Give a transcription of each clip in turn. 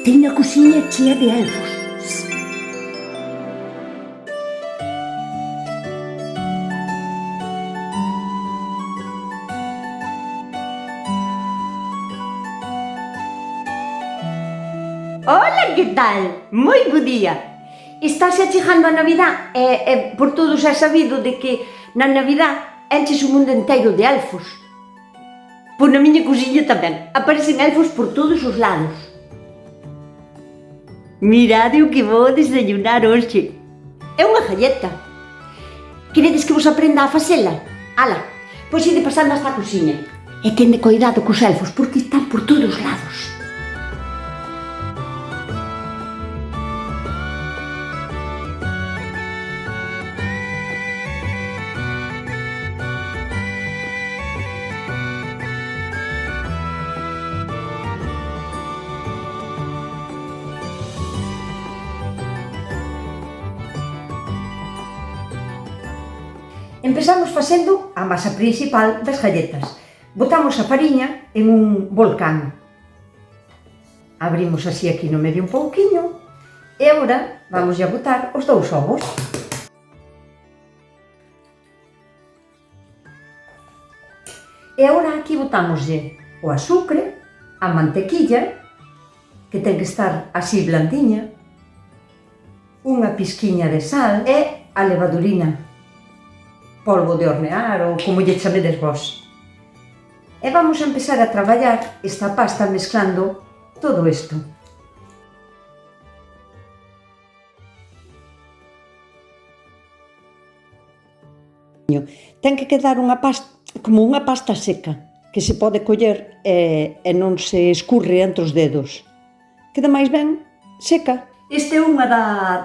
Teño a cociña chea de elfos. Ola, que tal? Moi bo día. Estáse achegando a Navidad e por todos é sabido de que na Navidad enches o mundo inteiro de elfos. Pois na miña cociña tamén. Aparecen elfos por todos os lados. Mirade o que vou desayunar hoxe. É unha galleta. Queredes que vos aprenda a facela? Ala, pois ide pasando hasta a cociña. E tende cuidado cos elfos porque están por todos os lados. Empezamos facendo a masa principal das galletas. Botamos a fariña en un volcán. Abrimos así aquí no medio un pouquiño e agora vamos a botar os 2 ovos. E agora aquí botámoslle o azucre, a mantequilla, que ten que estar así blandiña, unha pizquiña de sal e a levadurina, polvo de hornear ou como lle chamedes vós. E vamos a empezar a traballar esta pasta mezclando todo isto. Ten que quedar unha pasta, como unha pasta seca, que se pode coller e non se escurre entre os dedos. Queda máis ben seca. Esta é unha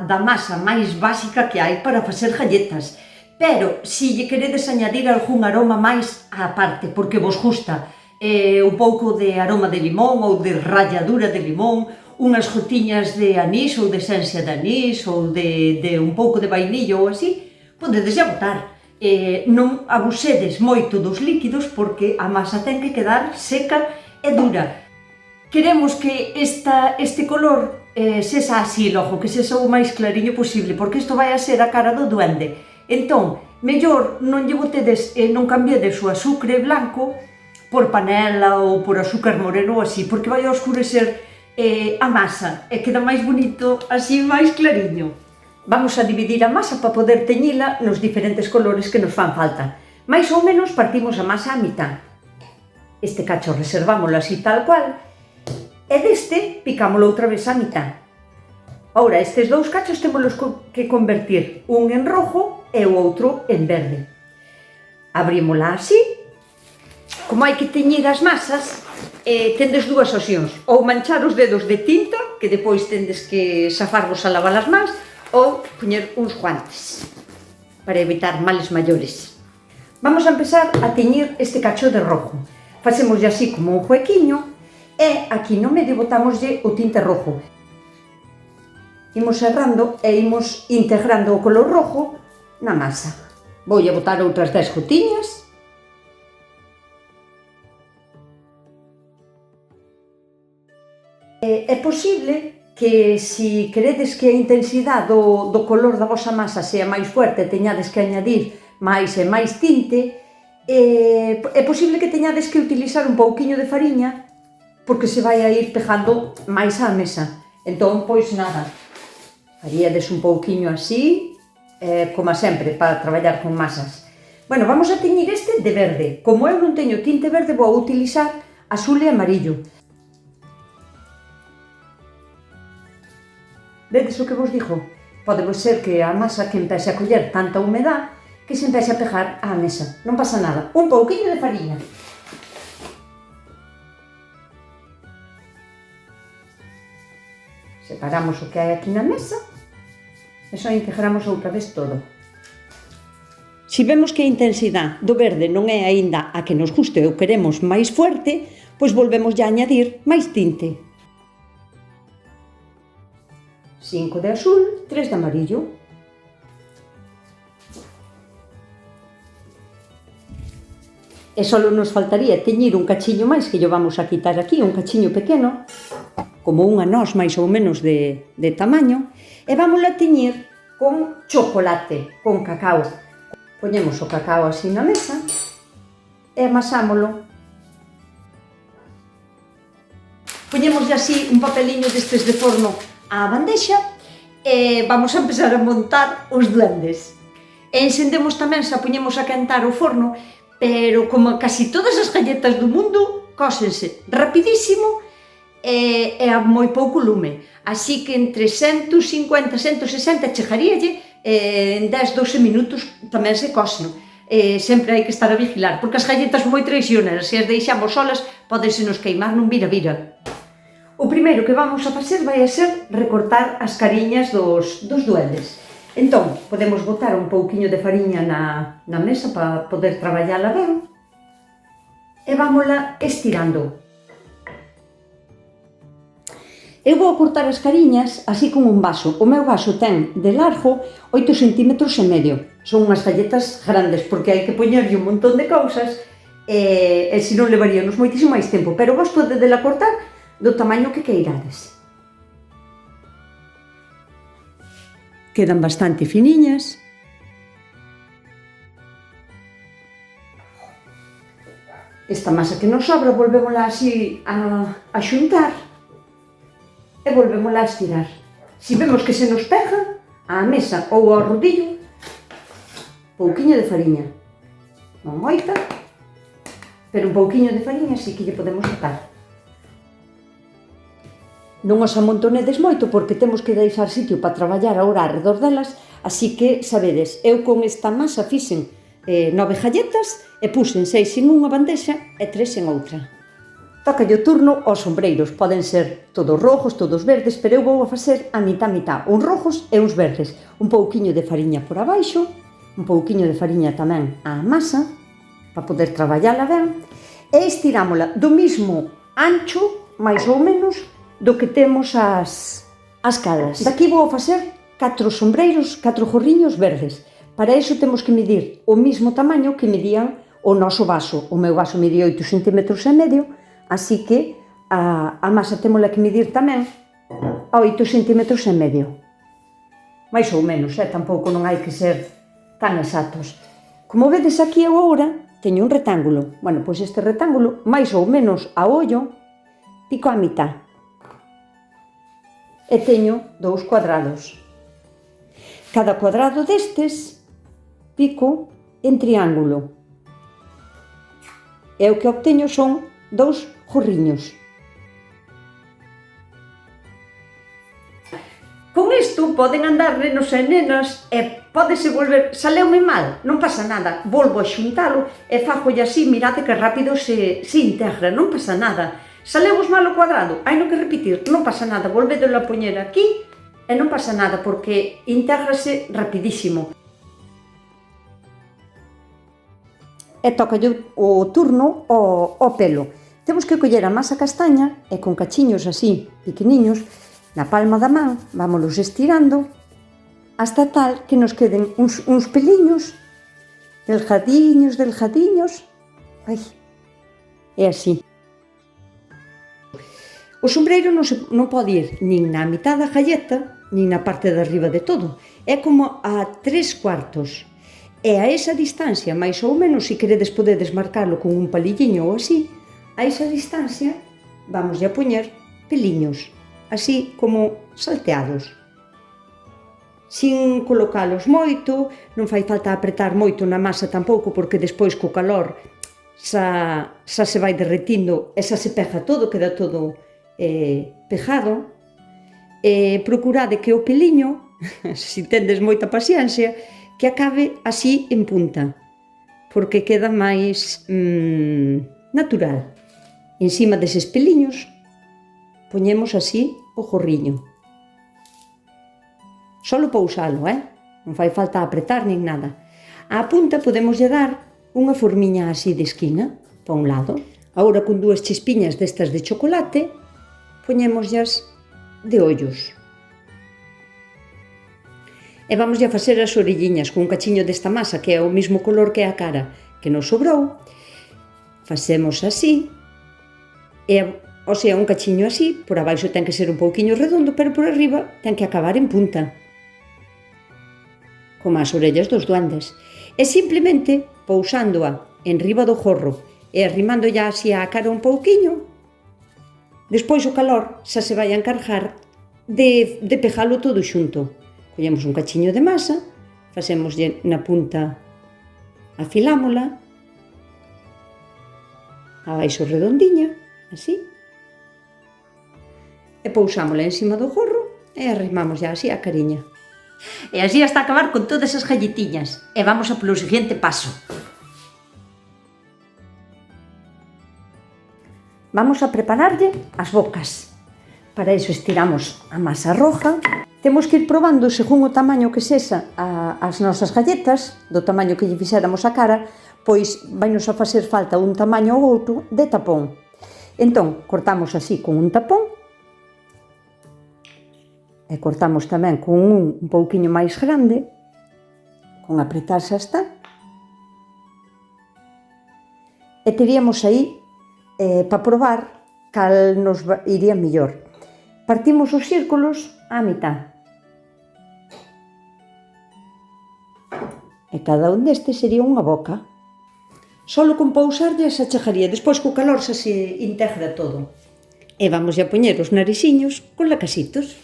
da masa máis básica que hai para facer galletas. Pero, se lle queredes añadir algún aroma máis á parte, porque vos gusta un pouco de aroma de limón ou de ralladura de limón, unhas gotiñas de anís ou de esencia de anís ou de un pouco de vainilla ou así, podedes botar. Non abusedes moito dos líquidos porque a masa ten que quedar seca e dura. Queremos que este color sexa así logo, que sexa o máis clariño posible, porque isto vai a ser a cara do duende. Entón, mellor non lle botedes e non cambiedes o azucre blanco por panela ou por azúcar moreno ou así, porque vai a oscurecer a masa e queda máis bonito así máis clariño. Vamos a dividir a masa para poder teñila nos diferentes colores que nos fan falta. Mais ou menos partimos a masa a mitad. Este cacho reservámoslo así tal cual e deste picámoslo outra vez a mitad. Ahora, estes 2 cachos témolos que convertir un en rojo e o outro en verde. Abrímola así. Como hai que teñir as masas, tendes 2 opcións. Ou manchar os dedos de tinta, que depois tendes que safarvos a lavar as mans, ou poñer uns guantes, para evitar males maiores. Vamos a empezar a teñir este cacho de rojo. Facemoslle así como un huequiño, e aquí no medio botámoslle o tinte rojo. Imos serrando e imos integrando o color rojo na masa. Vou a botar outras 10 gotiñas. É posible que se queredes que a intensidade do color da vosa masa sea máis fuerte, teñades que añadir máis e máis tinte, é posible que teñades que utilizar un pouquiño de fariña porque se vai a ir pegando máis á mesa. Entón, pois nada, faríades un pouquiño así, como sempre, para traballar con masas. Bueno, vamos a teñir este de verde. Como eu non teño tinte verde, vou utilizar azul e amarillo. Vedes o que vos digo? Pode ser que a masa que empece a coller tanta humedad que se empece a pegar á mesa. Non pasa nada. Un pouquiño de fariña. Separamos o que hai aquí na mesa e só integramos outra vez todo. Se vemos que a intensidade do verde non é aínda a que nos guste ou queremos máis fuerte, pois volvemos a añadir máis tinte. 5 de azul, 3 de amarillo. E só nos faltaría teñir un cachiño máis que lle vamos a quitar aquí, un cachiño pequeno, como unha noz máis ou menos de tamaño, e vamos a teñir con chocolate, con cacao. Poñemos o cacao así na mesa e amasámolo. Poñemos así un papeliño destes de forno á bandexa e vamos a empezar a montar os duendes. E encendemos tamén, xa poñemos a quentar o forno, pero como casi todas as galletas do mundo, cósense rapidísimo e a moi pouco lume. Así que entre 150 e 160 chegaríalle, en 10-12 minutos tamén se cosen. Sempre hai que estar a vigilar, porque as galletas son moi traicioneras, se as deixamos solas, pódense nos queimar nun vira-vira. O primeiro que vamos a facer vai a ser recortar as cariñas dos duendes. Entón, podemos botar un pouquiño de fariña na mesa para poder traballala ben e vámola estirando. Eu vou cortar as cariñas así con un vaso. O meu vaso ten de largo 8 cm e medio. Son unhas galletas grandes porque hai que poñerlle un montón de cousas e senón levaríanos moitísimo máis tempo, pero vos podedela cortar do tamaño que queirades. Quedan bastante finiñas. Esta masa que nos sobra volvémola así a xuntar e volvémola a estirar. Si vemos que se nos pega á mesa ou ao rodillo, pouquiño de fariña. Non moita, pero un pouquiño de fariña si que lle podemos botar. Non os amontonedes moito porque temos que deixar sitio para traballar agora arredor delas, así que, sabedes, eu con esta masa fixen 9 galletas e puxen 6 en unha bandexa e 3 en outra. Tócalle o turno aos sombreiros, poden ser todos rojos, todos verdes, pero eu vou a facer a mitad, uns rojos e uns verdes. Un pouquiño de fariña por abaixo, un pouquiño de fariña tamén á masa, para poder traballala ben, e estirámola do mismo ancho, máis ou menos, do que temos as caras. Daqui vou a facer 4 sombreiros, 4 gorriños verdes. Para iso temos que medir o mesmo tamaño que medían o noso vaso. O meu vaso mide 8 cm e medio, así que a masa temola que medir tamén a 8 cm e medio. Mais ou menos, tampouco non hai que ser tan exactos. Como vedes aquí eu agora teño un retángulo. Bueno, pois este retángulo, máis ou menos a ollo, pico a mitad. E teño 2 cuadrados. Cada cuadrado destes pico en triángulo. E o que obteño son 2 gorriños. Con isto poden andar nenos e nenas e pódese volver, saleume mal, non pasa nada, volvo a xuntalo e fagolle así, mirade que rápido se integra, non pasa nada. Salemos mal o cuadrado, hai no que repetir, non pasa nada, volvedelo a poñer aquí e non pasa nada porque intégrase rapidísimo. E tócalle o turno ao pelo. Temos que coller a masa castaña e con cachiños así, pequeniños, na palma da man, vámonos estirando hasta tal que nos queden uns peliños delgadiños, ai, e así. O sombreiro non pode ir nin na mitad da galleta, nin na parte de arriba de todo. É como a 3/4. E a esa distancia, máis ou menos, se queredes podedes marcarlo con un palilliño ou así, a esa distancia vamos a poñer peliños, así como salteados. Sin colocalos moito, non fai falta apretar moito na masa tampouco, porque despois co calor xa se vai derretindo e xa se pega todo, queda todo pegado. Procurade que o peliño, se tendes moita paciencia, que acabe así en punta, porque queda máis natural. Encima deses peliños poñemos así o gorriño. Solo para usalo, non fai falta apretar nin nada. Á punta podemos lle dar unha formiña así de esquina, para un lado. Agora con 2 chispiñas destas de chocolate, poñémosllas de ollos. E vamos a facer as orelliñas con un cachiño desta masa que é o mesmo color que a cara que nos sobrou. Facemos así e O sea, un cachiño así, por abaixo ten que ser un pouquiño redondo, pero por arriba ten que acabar en punta, como as orellas dos duendes. E simplemente pousándoa en riba do jorro e arrimando ya así a cara un pouquiño, despois o calor xa se vai a encargar de pegalo todo xunto. Collemos un cachiño de masa, facémoslle na punta, afilámola, abaixo redondiña, así, e pousámola encima do jorro e arrimamos ya así a cariña. E así hasta acabar con todas as galletiñas. E vamos a polo seguinte paso. Vamos a prepararlle as bocas. Para iso estiramos a masa roja. Temos que ir probando según o tamaño que sexa as nosas galletas, do tamaño que lle fixéramos a cara, pois vainos a facer falta un tamaño ou outro de tapón. Entón, cortamos así con un tapón, e cortamos tamén con un pouquiño máis grande, con apretar xa está, e teríamos aí para probar cal nos iría mellor. Partimos os círculos á mitad. E cada un destes sería unha boca. Solo con pousarlle xa chegaría, despois co calor xa se integra todo. E vamos a poñer os narixiños con lacasitos.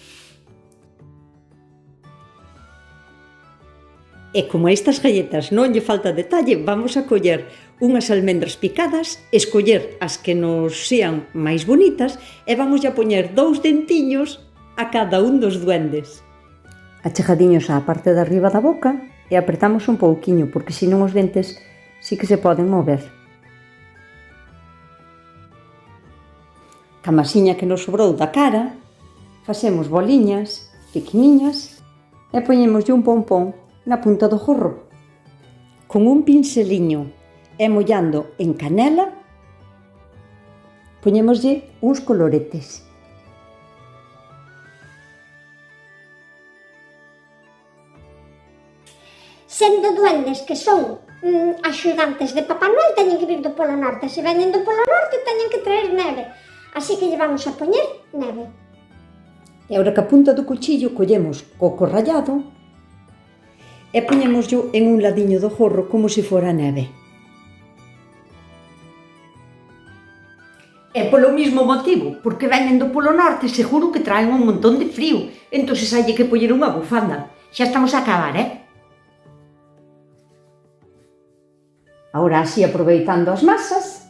E como a estas galletas non lle falta detalle, vamos a coller unhas almendras picadas, escoller as que nos sean máis bonitas e vamos a poñer 2 dentiños a cada un dos duendes. Achegadiños á parte de arriba da boca e apretamos un pouquiño, porque senón os dentes sí que se poden mover. Ca masiña que nos sobrou da cara, facemos boliñas pequeniñas e poñémoslle un pompón na punta do jorro. Con un pinceliño e mollando en canela, poñémoslle uns coloretes. Sendo duendes que son axudantes de Papá Noel, teñen que vir do Polo Norte. Se veñen do Polo Norte, teñen que traer neve. Así que lle vamos a poñer neve. E agora que a punta do cuchillo collemos coco rallado e poñémoslo en un ladiño do jorro como se fora neve. E polo mismo motivo, porque veñen do Polo Norte, seguro que traen un montón de frío, entón hai que poñer unha bufanda. Xa estamos a acabar, Agora así, aproveitando as masas,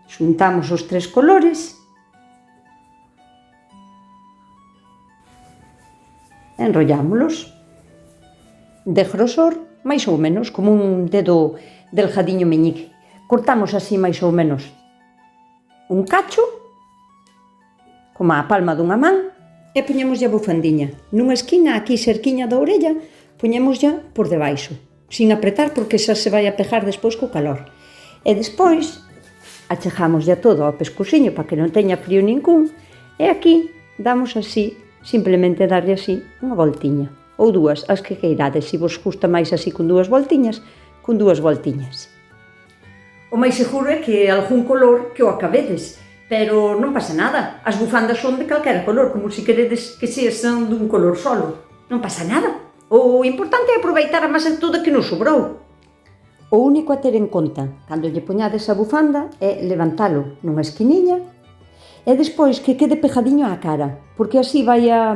xuntamos os 3 colores, enrollámolos de grosor máis ou menos, como un dedo delgadiño meñique. Cortamos así máis ou menos un cacho, como a palma dunha man, e poñemos a bufandiña. Nunha esquina, aquí cerquiña da orella, poñemos ya por debaixo, sin apretar porque xa se vai a pegar despois co calor. E despois achegamos ya todo ao pescusiño para que non teña frío ningún, e aquí damos así, simplemente darlle así unha voltiña, ou dúas, as que queirades. Se vos gusta máis así con 2 voltiñas, con 2 voltiñas. O máis seguro é que algún color que o acabedes, pero non pasa nada. As bufandas son de calquera color, como se queredes que sean dun color solo. Non pasa nada. O importante é aproveitar a masa toda que nos sobrou. O único a ter en conta, cando lle poñades a bufanda, é levantalo nunha esquiniña e despois que quede pejadiño á cara, porque así vai a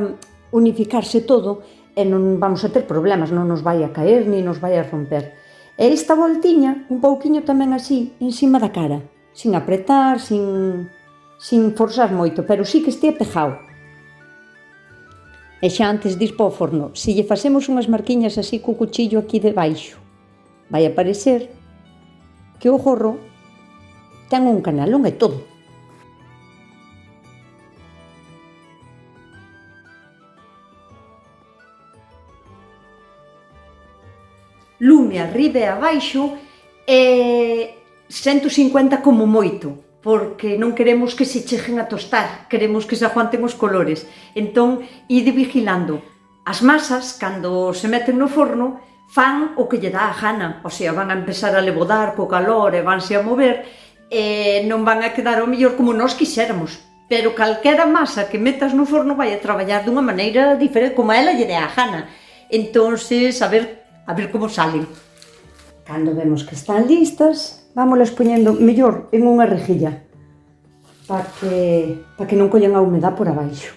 unificarse todo e non vamos a ter problemas, non nos vai a caer ni nos vai a romper. E esta voltiña, un pouquiño tamén así, encima da cara, sin apretar, sin forzar moito, pero sí que estea pejado. E xa antes de ir para o forno, se lle facemos unhas marquiñas así co cuchillo aquí debaixo, vai aparecer que o gorro ten un canalón e todo. Lume arriba e abaixo e 150 como moito, porque non queremos que se cheguen a tostar, queremos que se aguanten os colores. Entón, ide vigilando. As masas, cando se meten no forno, fan o que lle dá a gana, o sea, van a empezar a lebodar co calor e vanse a mover, non van a quedar ao mellor como nós quixéramos, pero calquera masa que metas no forno vai a traballar dunha maneira diferente, como a ela lle dé a gana. Entonces, a ver como salen. Cando vemos que están listas, vámolas poñendo mellor en unha rejilla, para que non collen a humedad por abaixo.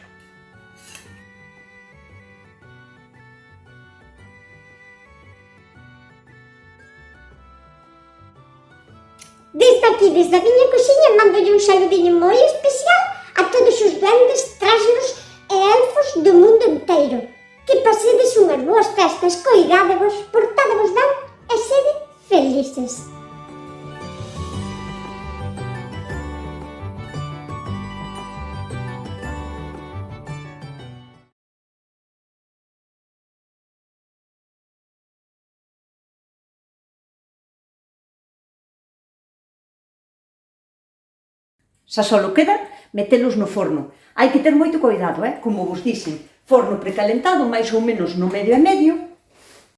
Desde aquí, desde a miña cociña, mandolle un saludiño moi especial a todos os duendes, trasnos e elfos do mundo inteiro. Que pasedes unhas boas festas, coidádevos, portádevos ben e sede felices. Xa solo queda metelos no forno. Hai que ter moito cuidado, como vos dixen, forno precalentado máis ou menos no medio e medio,